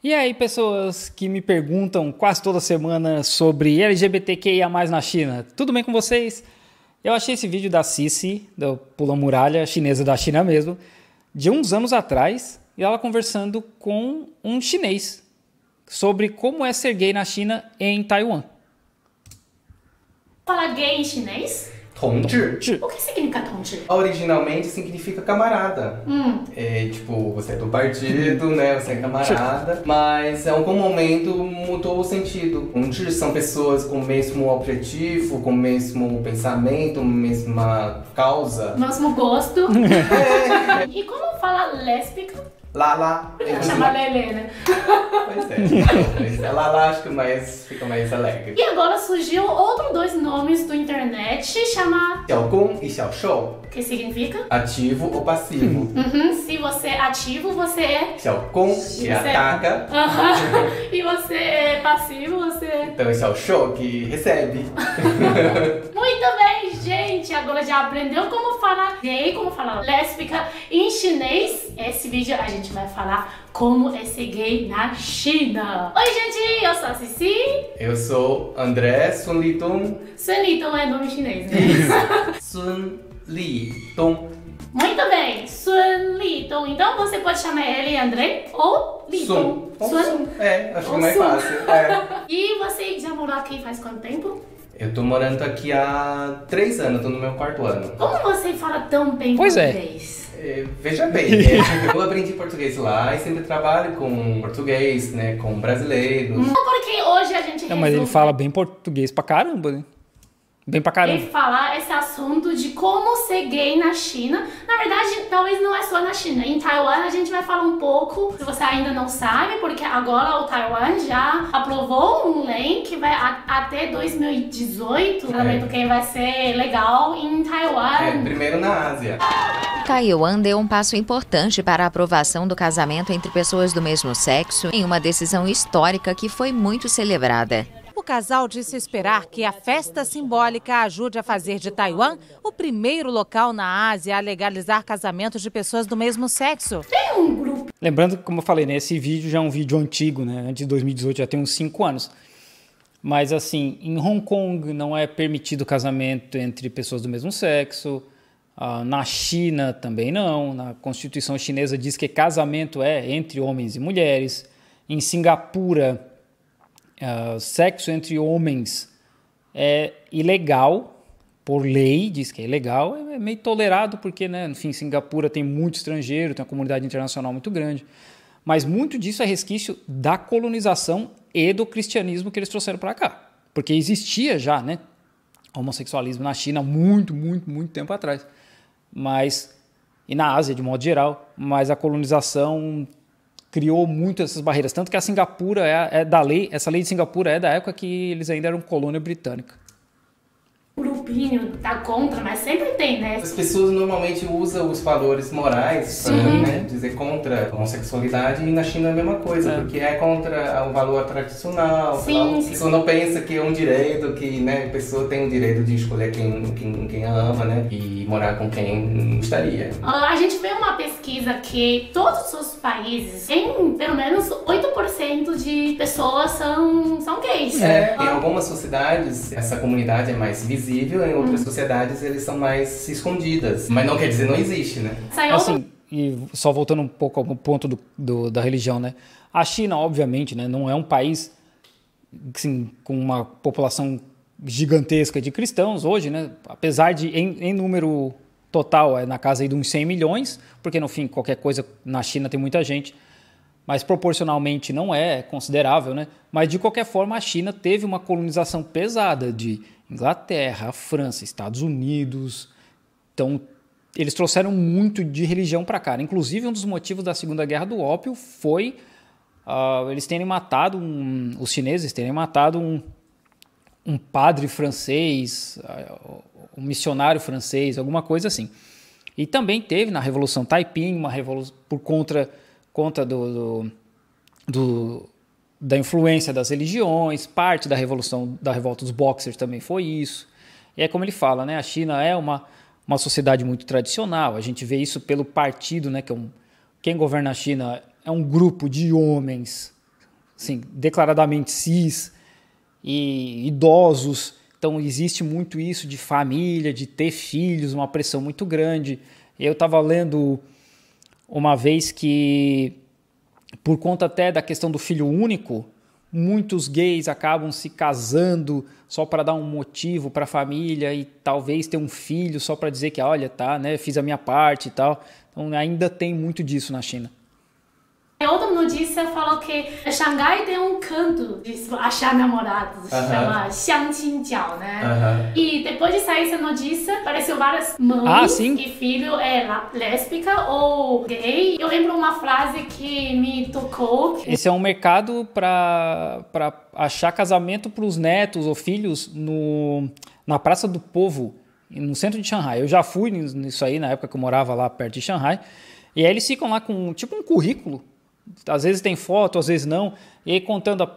E aí, pessoas que me perguntam quase toda semana sobre LGBTQIA+, na China, tudo bem com vocês? Eu achei esse vídeo da Cici, do Pula Muralha, chinesa da China mesmo, de uns anos atrás, e ela conversando com um chinês sobre como é ser gay na China e em Taiwan. Fala gay em chinês? 同志 O que significa 同志? originalmente significa camarada. É tipo, você é do partido, né? Você é camarada. Mas em algum momento mudou o sentido. 同志 são pessoas com o mesmo objetivo, com o mesmo pensamento, mesma causa. Mesmo gosto. E como fala lésbica? Lala. Chama Lelê, né? Pois é. Mas Lala acho que fica mais alegre. E agora surgiu outros dois nomes do internet, chama... 小攻 e 小受 O que significa? ativo ou passivo. Se você é ativo, você é... 小攻 que ataca. E você é passivo, você... Então é 小受 que recebe. Muito bem, gente! Agora já aprendeu como falar gay, como falar lésbica em chinês. Esse vídeo a gente vai falar como é ser gay na China. Oi, gente! Eu sou a Cici. Eu sou André Sun Litung. Sun Litung é nome chinês, né? Sun Litung. Muito bem, Sun Litung. Então você pode chamar ele André ou Litung. Sun. É, acho que é mais Sun. fácil. É. E você já morou aqui faz quanto tempo? Eu tô morando aqui há 3 anos, tô no meu 4º ano. Como você fala tão bem Pois é. português? Veja bem, eu aprendi português lá e sempre trabalho com português, né, com brasileiros. Porque hoje a gente Não, mas ele resolveu fala bem português pra caramba, né? Bem pra caramba. falar esse assunto de como ser gay na China. Na verdade, talvez não é só na China. Em Taiwan a gente vai falar um pouco, se você ainda não sabe, porque agora o Taiwan já aprovou um lei que vai até 2018, que vai ser legal em Taiwan. Primeiro na Ásia. Taiwan deu um passo importante para a aprovação do casamento entre pessoas do mesmo sexo em uma decisão histórica que foi muito celebrada. O casal disse esperar que a festa simbólica ajude a fazer de Taiwan o primeiro local na Ásia a legalizar casamentos de pessoas do mesmo sexo. Tem um grupo. Lembrando que, como eu falei, né, esse vídeo já é um vídeo antigo, né? Antes de 2018, já tem uns 5 anos. Mas, assim, em Hong Kong não é permitido casamento entre pessoas do mesmo sexo. Na China também não. Na Constituição chinesa diz que casamento é entre homens e mulheres. Em Singapura, sexo entre homens é ilegal, por lei, diz que é ilegal. É meio tolerado porque, né, enfim, Singapura tem muito estrangeiro, tem uma comunidade internacional muito grande. Mas muito disso é resquício da colonização e do cristianismo que eles trouxeram para cá. Porque existia já, né, homossexualismo na China há muito tempo atrás. E na Ásia, de modo geral, mas a colonização criou muito essas barreiras. Tanto que a Singapura essa lei de Singapura é da época que eles ainda eram colônia britânica. Grupinho tá contra, mas sempre tem, né? As pessoas normalmente usam os valores morais para, né, dizer contra a homossexualidade, e na China é a mesma coisa, porque é contra o valor tradicional. Sim. A pessoa não pensa que é um direito, que, né, a pessoa tem o direito de escolher quem ama, né, e morar com quem gostaria. A gente vê uma pesquisa que todos os países têm pelo menos 8% de pessoas são gays. Em algumas sociedades essa comunidade é mais visível, em outras sociedades eles são mais escondidas. Mas não quer dizer não existe, né? Assim, e só voltando um pouco ao ponto da religião, né? A China, obviamente, né, não é um país assim, com uma população gigantesca de cristãos hoje, né? Apesar de, em número total, é na casa aí de uns 100 milhões, porque no fim, qualquer coisa na China tem muita gente, mas proporcionalmente não é considerável, né? Mas de qualquer forma, a China teve uma colonização pesada de Inglaterra, França, Estados Unidos. Então, eles trouxeram muito de religião para cá. Inclusive, um dos motivos da Segunda Guerra do Ópio foi eles terem matado, os chineses terem matado um padre francês, um missionário francês, alguma coisa assim. E também teve na Revolução Taiping, uma revolução por conta da influência das religiões, parte da revolta dos Boxers também foi isso. E é como ele fala, né, a China é uma sociedade muito tradicional, a gente vê isso pelo partido, né, quem governa a China é um grupo de homens assim, declaradamente cis e idosos. Então existe muito isso de família, de ter filhos, uma pressão muito grande. Eu estava lendo uma vez que, por conta até da questão do filho único, muitos gays acabam se casando só para dar um motivo para a família e talvez ter um filho só para dizer que, olha, tá, né, fiz a minha parte e tal. Então ainda tem muito disso na China. Outra notícia falou que Xangai tem um canto de achar namorados, chama Xiangqinjiao, né? E depois de sair essa notícia, apareceu várias mães que filho é lésbica ou gay. Eu lembro uma frase que me tocou. Esse é um mercado para achar casamento para os netos ou filhos na Praça do Povo, no centro de Xangai. Eu já fui nisso aí na época que eu morava lá perto de Xangai. E aí eles ficam lá com tipo um currículo. Às vezes tem foto, às vezes não, e aí contando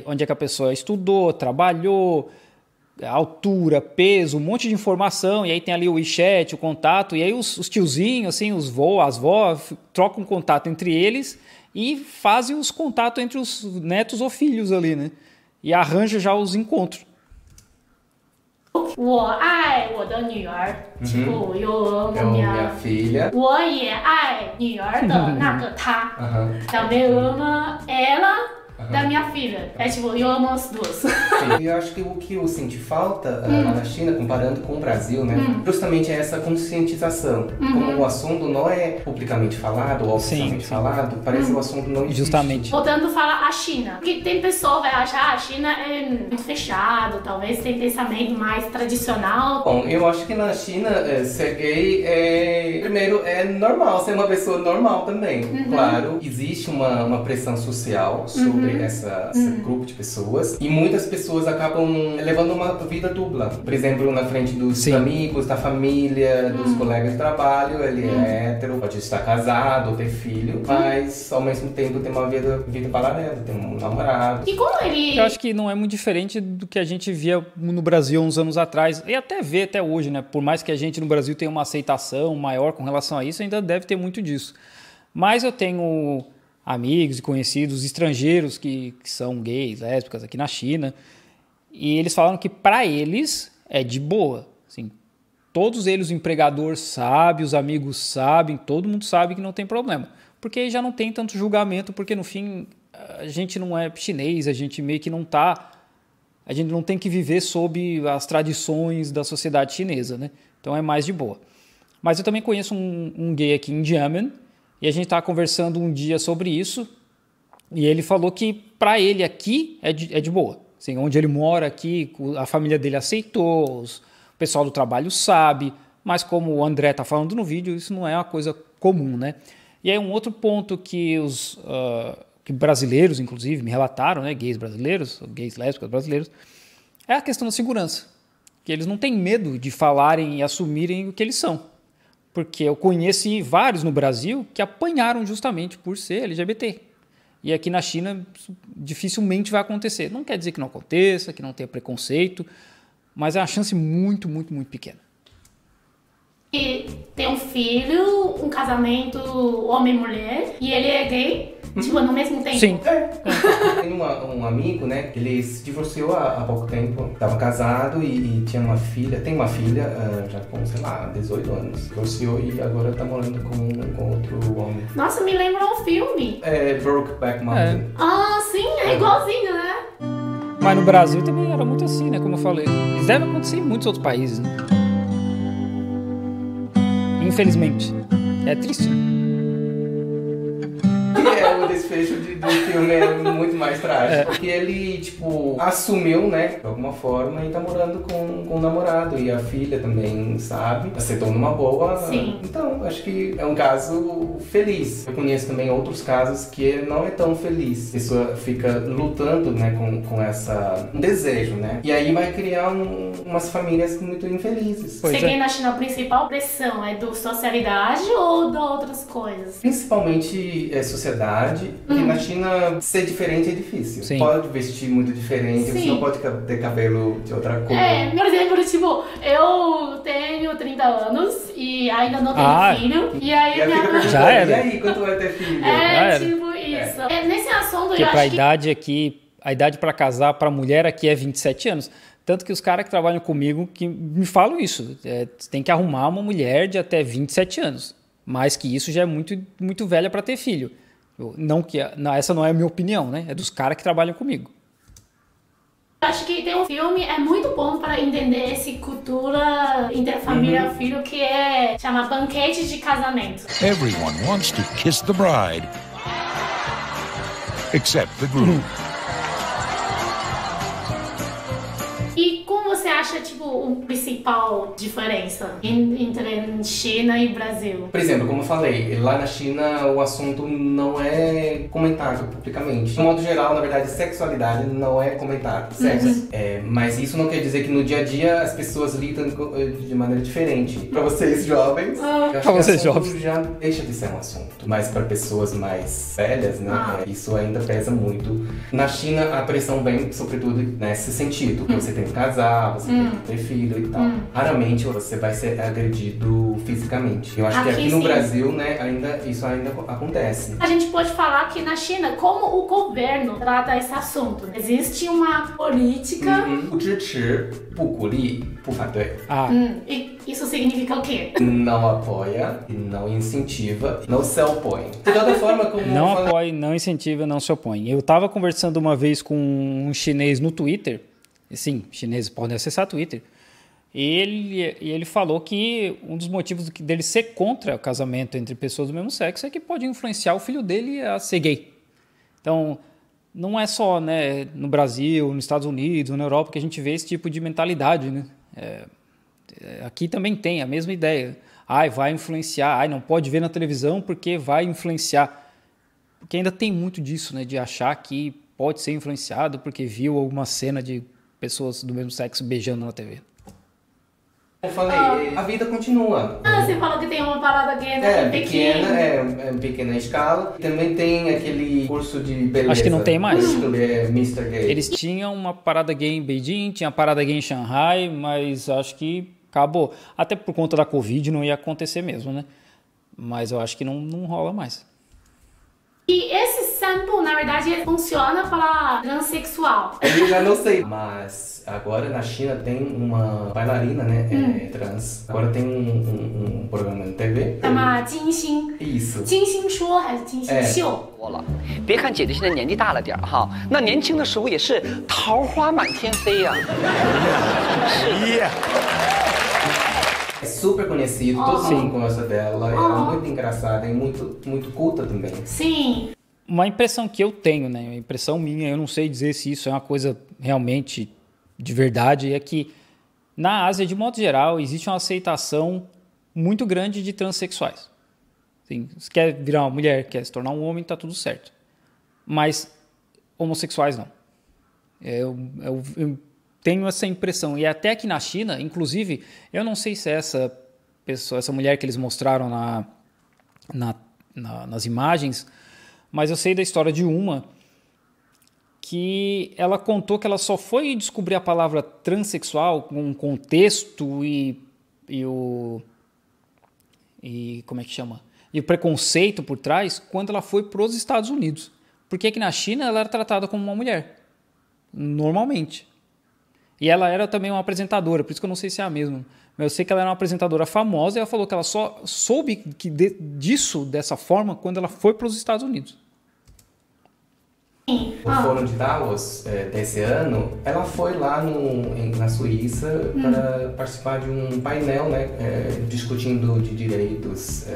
onde é que a pessoa estudou, trabalhou, altura, peso, um monte de informação, e aí tem ali o WeChat, o contato, e aí os tiozinhos, assim, as vós, trocam contato entre eles e fazem os contatos entre os netos ou filhos ali, né? E arranja já os encontros. 我爱我的女儿，tipo, eu amo minha filha. 我也爱女儿的那个她，também ama ela da minha filha. É tipo, eu amo as duas. Eu acho que o que eu senti falta lá na China, comparando com o Brasil, né, justamente é essa conscientização. Como o assunto não é publicamente falado ou oficialmente falado, parece que o assunto não existe. Justamente. Voltando a falar a China, porque tem pessoa que vai achar a China é muito fechado, talvez tem pensamento mais tradicional. Bom, eu acho que na China ser gay primeiro é normal, ser uma pessoa normal também. Claro, existe uma pressão social sobre esse grupo de pessoas e muitas pessoas acabam levando uma vida dupla. Por exemplo, na frente dos amigos, da família, dos colegas de trabalho, ele é hétero, pode estar casado, ter filho, mas ao mesmo tempo tem uma vida paralela, tem um namorado. E como ele... Eu acho que não é muito diferente do que a gente via no Brasil uns anos atrás, e até vê até hoje, né? Por mais que a gente no Brasil tenha uma aceitação maior com relação a isso, ainda deve ter muito disso. Mas eu tenho amigos e conhecidos estrangeiros que são gays, lésbicas aqui na China, e eles falaram que para eles é de boa. Assim, todos eles, o empregador sabe, os amigos sabem, todo mundo sabe que não tem problema. Porque aí já não tem tanto julgamento, porque no fim a gente não é chinês, a gente meio que não tá... A gente não tem que viver sob as tradições da sociedade chinesa, né? Então é mais de boa. Mas eu também conheço um gay aqui em Xiamen, e a gente estava conversando um dia sobre isso, e ele falou que para ele aqui é de boa. Assim, onde ele mora aqui, a família dele aceitou, o pessoal do trabalho sabe, mas como o André está falando no vídeo, isso não é uma coisa comum, né? E aí um outro ponto que que brasileiros, inclusive, me relataram, né, gays brasileiros, gays lésbicas brasileiros, é a questão da segurança. Que eles não têm medo de falarem e assumirem o que eles são. Porque eu conheci vários no Brasil que apanharam justamente por ser LGBT. E aqui na China dificilmente vai acontecer. Não quer dizer que não aconteça, que não tenha preconceito, mas é uma chance muito, muito, muito pequena. E tem um filho, um casamento homem e mulher, e ele é gay, tipo, no mesmo tempo. Sim. Tem um amigo, né, que ele se divorciou há pouco tempo, estava casado e tinha uma filha, tem uma filha já com, sei lá, 18 anos. Divorciou e agora está morando com outro homem. Nossa, me lembra um filme. É Brokeback Mountain. Ah, sim, é igualzinho, né? Mas no Brasil também era muito assim, né, como eu falei. Isso deve acontecer em muitos outros países, né? Infelizmente. É triste. O desfecho do filme é muito mais trágico. Porque ele, tipo, assumiu, né, de alguma forma, e tá morando com o namorado. E a filha também, sabe? Aceitou numa boa. Sim. Então, acho que é um caso feliz. Eu conheço também outros casos que não é tão feliz. A pessoa fica lutando, né, com um desejo, né? E aí vai criar umas famílias muito infelizes. Você quer na China, a principal pressão é do socialidade ou de outras coisas? Principalmente sociedade. Porque na China ser diferente é difícil. Sim. Pode vestir muito diferente, você não pode ter cabelo de outra cor. Por exemplo, tipo, eu tenho 30 anos e ainda não tenho filho. E aí já minha mãe... Já era. E aí, quando vai ter filho? tipo isso. isso. Nesse assunto, Porque eu para a acho que... idade aqui, a idade para casar para mulher aqui é 27 anos. Tanto que os caras que trabalham comigo que me falam isso. Você tem que arrumar uma mulher de até 27 anos. Mais que isso já é muito, muito velha para ter filho. Essa não é a minha opinião, né? É dos caras que trabalham comigo. Eu acho que tem um filme, é muito bom para entender essa cultura interfamília filho, que chama Banquete de Casamento. Everyone wants to kiss the bride, except the groom. E como você acha, tipo, a principal diferença entre China e Brasil? Por exemplo, como eu falei, lá na China o assunto não é comentado publicamente. De modo geral, na verdade, sexualidade não é comentado, sexo. Mas isso não quer dizer que no dia a dia as pessoas lidam de maneira diferente. Para vocês jovens, eu acho que vocês assunto jovens já deixa de ser um assunto. Mas para pessoas mais velhas, né, isso ainda pesa muito. Na China, a pressão vem, sobretudo, nesse sentido, que você tem que casar, você tem que ter filho e tal. Raramente você vai ser agredido fisicamente. Eu acho que aqui no Brasil, né, isso ainda acontece. A gente pode falar que na China, como o governo trata esse assunto? Existe uma política... 不支持, 不鼓励, 不反对. E isso significa o quê? Não apoia e não incentiva, não se opõe. De toda forma, como não apoia, não incentiva, não se opõe. Eu estava conversando uma vez com um chinês no Twitter. Sim, chineses podem acessar Twitter. E ele falou que um dos motivos dele ser contra o casamento entre pessoas do mesmo sexo é que pode influenciar o filho dele a ser gay. Então, não é só, né, no Brasil, nos Estados Unidos, na Europa que a gente vê esse tipo de mentalidade, né? Aqui também tem a mesma ideia. Vai influenciar. Não pode ver na televisão porque vai influenciar. Porque ainda tem muito disso, né, de achar que pode ser influenciado porque viu alguma cena de pessoas do mesmo sexo beijando na TV. Eu falei, a vida continua. Você falou que tem uma parada gay em Pequim. Em pequena escala. Também tem aquele curso de beleza. Acho que não tem mais. Mr. Gay. Eles tinham uma parada gay em Beijing, tinha uma parada gay em Shanghai, mas acho que acabou. Até por conta da Covid não ia acontecer mesmo, né? Mas eu acho que não rola mais. E esse sample, na verdade, funciona para transexual. Eu já não sei. Mas agora na China tem uma bailarina, né? Trans. Agora tem um programa na TV. Chama Jinxin. Isso. Jinxin Shuo 还是金星秀？别看姐姐现在年纪大了点哈，那年轻的时候也是桃花满天飞呀。É super conhecido, todo mundo gosta dela, ela é muito engraçada e muito, muito culta também. Sim. Uma impressão que eu tenho, né, uma impressão minha, eu não sei dizer se isso é uma coisa realmente de verdade, é que na Ásia, de modo geral, existe uma aceitação muito grande de transexuais. Assim, se quer virar uma mulher, quer se tornar um homem, tá tudo certo. Mas homossexuais não. Eu tenho essa impressão. E até aqui na China, inclusive, eu não sei se é essa pessoa, essa mulher que eles mostraram nas imagens, mas eu sei da história de uma que ela contou que ela só foi descobrir a palavra transexual com um contexto e como é que chama? E o preconceito por trás quando ela foi para os Estados Unidos. Porque aqui na China ela era tratada como uma mulher, normalmente. E ela era também uma apresentadora, por isso que eu não sei se é a mesma. Mas eu sei que ela era uma apresentadora famosa e ela falou que ela só soube disso, dessa forma, quando ela foi para os Estados Unidos. No Fórum de Davos desse ano, ela foi lá na Suíça para participar de um painel, né, discutindo de direitos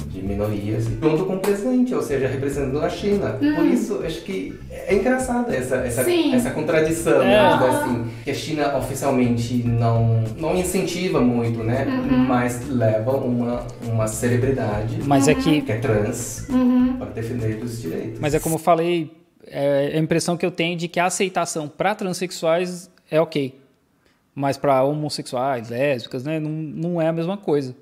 de minorias, junto com o presidente, ou seja, representando a China. Por isso, acho que é engraçada essa contradição, né, assim, que a China oficialmente não incentiva muito, né, mas leva uma celebridade que é trans para defender os direitos. Mas é como eu falei, a impressão que eu tenho de que a aceitação para transexuais é ok, mas para homossexuais, lésbicas, né, não é a mesma coisa.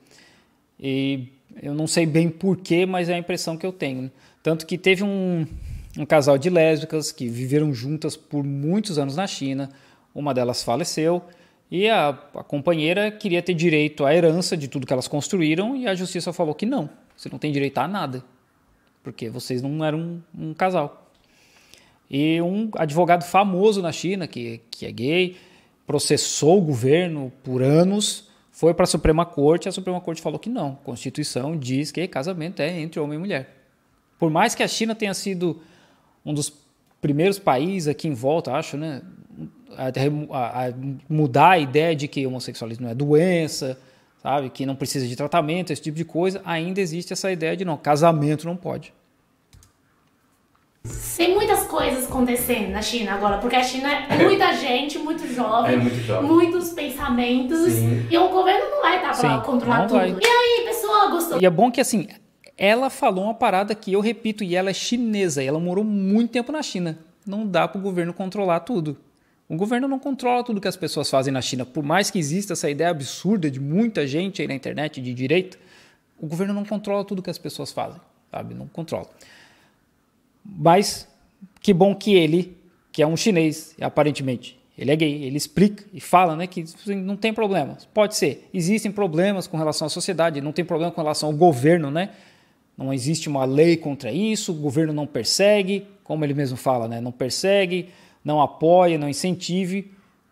E eu não sei bem porquê, mas é a impressão que eu tenho, né? Tanto que teve um casal de lésbicas que viveram juntas por muitos anos na China, uma delas faleceu e a companheira queria ter direito à herança de tudo que elas construíram e a justiça falou que não, você não tem direito a nada. porque vocês não eram um casal. E um advogado famoso na China, que é gay, processou o governo por anos, foi para a Suprema Corte, a Suprema Corte falou que não. A Constituição diz que casamento é entre homem e mulher. Por mais que a China tenha sido um dos primeiros países aqui em volta, acho, né, a mudar a ideia de que homossexualismo não é doença, sabe, que não precisa de tratamento, esse tipo de coisa, ainda existe essa ideia de não, casamento não pode. Tem muitas coisas acontecendo na China agora, porque a China é muita gente, muito jovem, muitos pensamentos, sim, e o governo não vai estar para controlar tudo. Vai. E aí, pessoal, gostou? E é bom que, assim, ela falou uma parada que eu repito, e ela é chinesa, e ela morou muito tempo na China. Não dá para o governo controlar tudo. O governo não controla tudo que as pessoas fazem na China. Por mais que exista essa ideia absurda de muita gente aí na internet de direita, o governo não controla tudo que as pessoas fazem, sabe? Não controla. Mas que bom que ele, que é um chinês, aparentemente, ele é gay, ele explica e fala, né, que não tem problema. Pode ser, existem problemas com relação à sociedade, não tem problema com relação ao governo, né? Não existe uma lei contra isso, o governo não persegue, como ele mesmo fala, né? Não persegue, não apoia, não incentive,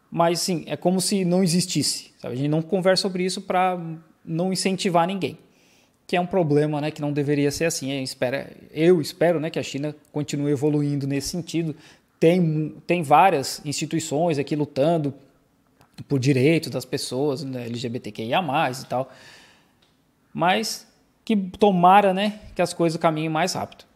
mas sim, é como se não existisse, sabe? A gente não conversa sobre isso para não incentivar ninguém, que é um problema, né, que não deveria ser assim. Eu espero, né, que a China continue evoluindo nesse sentido. Tem várias instituições aqui lutando por direitos das pessoas, né, LGBTQIA+, e tal, mas que tomara, né, que as coisas caminhem mais rápido.